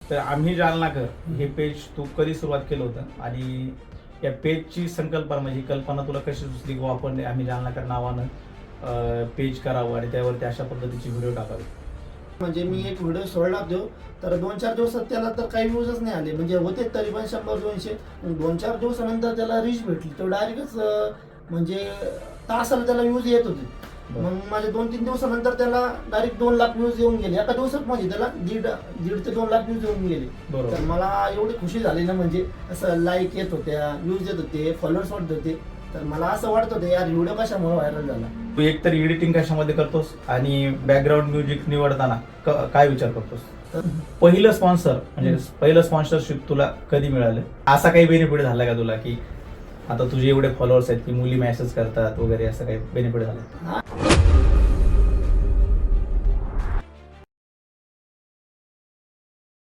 तर आम्ही जालनाकर हे पेज तू कधी सुरुवात केलं होतं आणि या पेजची संकल्पना म्हणजे कल्पना तुला कशी सुचली की आपण आम्ही जालनाकर नावानं पेज करावं आणि त्यावरती अशा पद्धतीची व्हिडिओ टाकावे? म्हणजे मी एक व्हिडिओ सोडला होतो तर 2-4 दिवसात त्याला तर काही व्ह्यूजच नाही आले, म्हणजे होते तरी पण 100-200. 2-4 दिवसानंतर त्याला रीच भेटली, तो डायरेक्टच म्हणजे तासाला त्याला व्ह्यूज येत होते. मग माझे 2-3 दिवसानंतर त्याला डायरेक्ट 2 लाख व्ह्यूज येऊन गेले एका दिवसात. म्हणजे त्याला दीड ते 2 लाख व्ह्यूज येऊन गेले. बरोबर. तर मला एवढी खुशी झाली ना, म्हणजे असं लाईक येत होत्या, व्ह्यूज येत होते, फॉलोअर्स वाढत होते. तर मला असं वाटत होतं यार व्हिडिओ कशामुळे व्हायरल झाला. तू एकतर एडिटिंग कशामध्ये करतोस आणि बॅकग्राऊंड म्युझिक निवडताना काय विचार करतोस? तर पहिलं स्पॉन्सर म्हणजे पहिलं स्पॉन्सरशिप तुला कधी मिळालं? असा काही बेनिफिट झाला का तुला की आता तुझे एवढे फॉलोअर्स आहेत की मुली मेसेज करतात वगैरे, असं काही बेनिफिट झालं? हा,